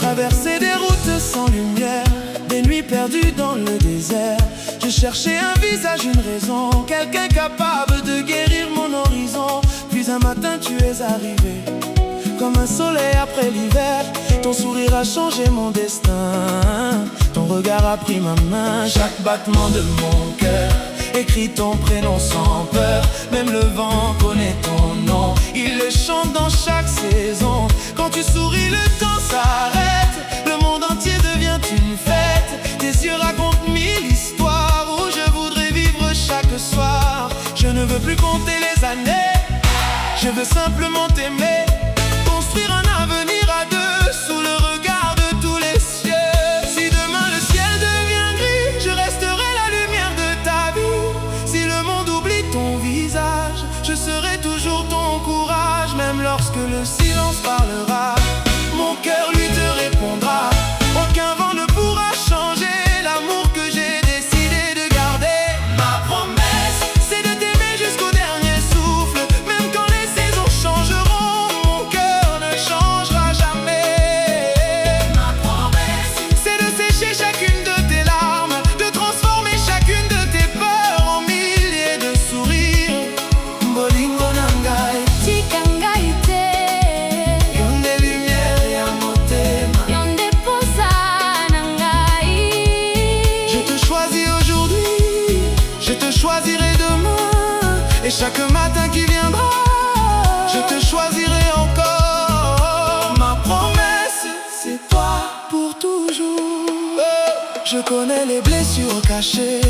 traversé des routes sans lumière, des nuits perdues dans le désert. Je cherchais un visage, une raison, quelqu'un capable de guérir mon horizon. Puis un matin tu es arrivé, comme un soleil après l'hiver. Ton sourire a changé mon destin, ton regard a pris ma main. Chaque battement de mon cœur écrit ton prénom sans peur. Même le vent connaît ton nom, il le chante dans chaque saison. Quand tu souris, le temps s'arrête, le monde entier devient une fête. Tes yeux racontent mille histoires où je voudrais vivre chaque soir. Je ne veux plus compter les années, je veux simplement t'aimer. Construire un avenir à deux sous le regard de tous les cieux. Si demain le ciel devient gris, je resterai la lumière de ta vie. Si le monde oublie ton visage, je serai toujours ton courage. Même lorsque le silence parlera, mon cœur lui te répondra. Aucun vent ne pourra changer l'amour que j'ai décidé de garder. Ma promesse, c'est de t'aimer jusqu'au dernier souffle. Même quand les saisons changeront, mon cœur ne changera jamais. Ma promesse, c'est de sécher chacune de tes larmes, de transformer chacune de tes peurs en milliers de sourires. Bolingo nangai, Chikangaite, yonde lumière ya motema. yonde posa nangai. Je te choisis aujourd'hui, je te choisirai demain, et chaque matin qui viendra, je te choisirai encore. Ma promesse, c'est toi pour toujours. Je connais les blessures cachées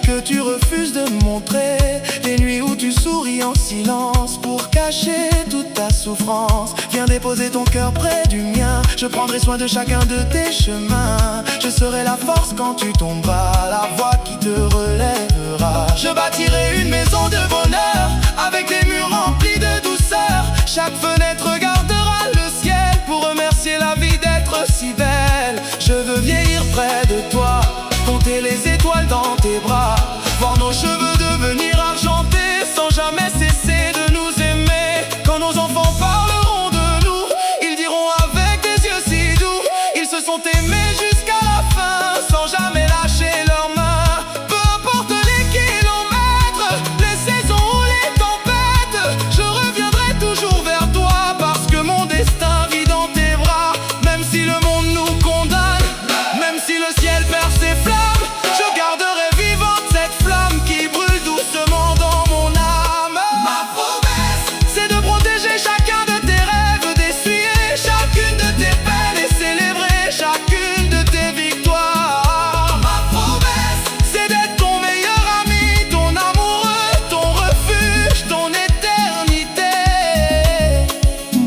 que tu refuses de montrer, les nuits où tu souris en silence pour cacher toute ta souffrance. Viens déposer ton cœur près du mien, je prendrai soin de chacun de tes chemins. Je serai la force quand tu tomberas, la voix qui te relèvera. Je bâtirai une maison de bonheur avec des murs remplis de douceur. Chaque fenêtre regardera le ciel pour remercier la vie d'être si belle. Je veux vieillir près de toi, compter les étoiles dans tes bras, voir nos cheveux devenir argentés sans jamais cesser de nous aimer. Quand nos enfants parleront de nous, ils diront avec des yeux si doux, ils se sont aimés jusqu'à la fin sans jamais lâcher leurs mains. Peu importe les kilomètres, les saisons ou les tempêtes, je reviendrai toujours vers toi parce que mon destin vit dans tes bras. Même si le monde nous condamne, même si le ciel perd ses flammes, je garderai vivante cette flamme qui brûle doucement dans mon âme. Ma promesse, c'est de protéger chacun de tes rêves, d'essuyer chacune de tes peines et célébrer chacune de tes victoires. Ma promesse, c'est d'être ton meilleur ami, ton amoureux, ton refuge, ton éternité.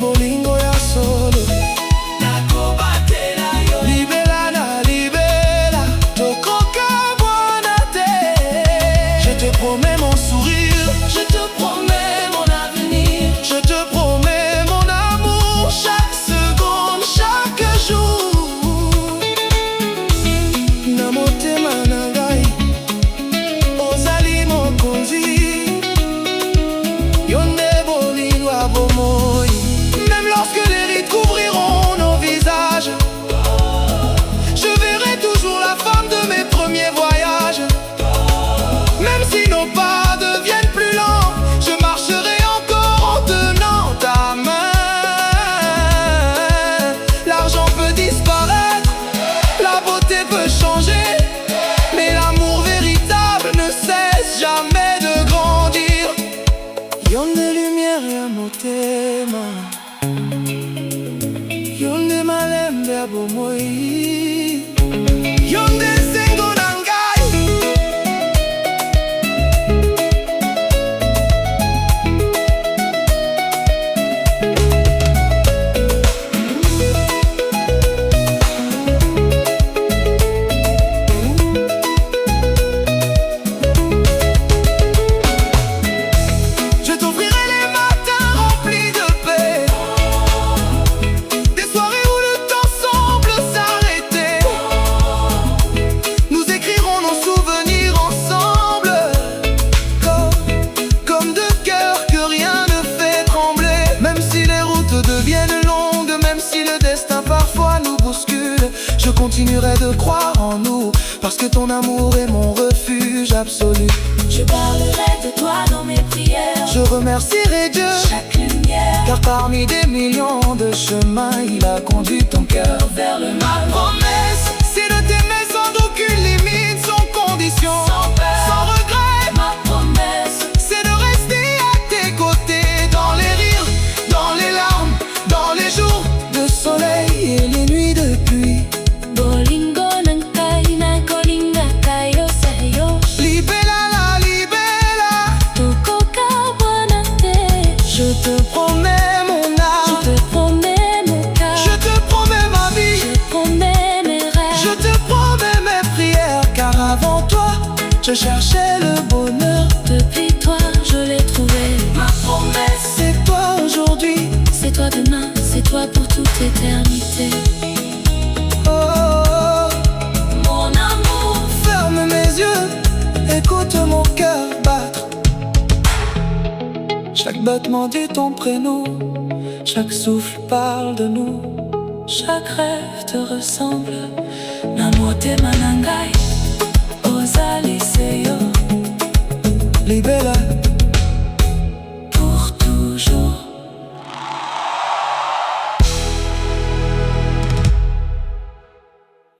Bolingo ya solo, libela na libela, tokoka bwana te. Je te promets mon sourire, Je te promets mon avenir, je te promets mon amour, chaque seconde, chaque jour. Na motema na ngai, ozali mokonzi, yonde bolingo ya bomoi. Même lorsque les rides couvriront nos visages, je verrai toujours la femme de mes premiers voyages. Même si nos pas de que ton amour est mon refuge absolu. Je parlerai de toi dans mes prières. Je remercierai Dieu Chaque lumière, car parmi des millions de chemins il a conduit ton cœur vers le mal. Ma promesse, c'est de t'aimer sans aucune limite, sans condition, sans peur, sans regret. ma promesse, C'est de rester à tes côtés dans les rires, dans les larmes, dans les jours de soleil et les nuits de pluie. bolingo ng kaina kolinga kayo sa'yo. Libella la libella, Toko ka buonate. je te promets mon Je âme, te promets mon cœur. je te promets ma vie, Je promets mes rêves. je te promets mes prières. Car avant toi, je cherchais le bonheur. Depuis toi, je l'ai trouvé. Ma promesse, C'est toi aujourd'hui, c'est toi demain, c'est toi pour toute éternité. oh, oh, oh. Mon amour, Ferme mes yeux, écoute mon cœur battre. Chaque battement dit ton prénom, chaque souffle parle de nous. chaque rêve te ressemble. Namotema nangai, ozali seyo. Libella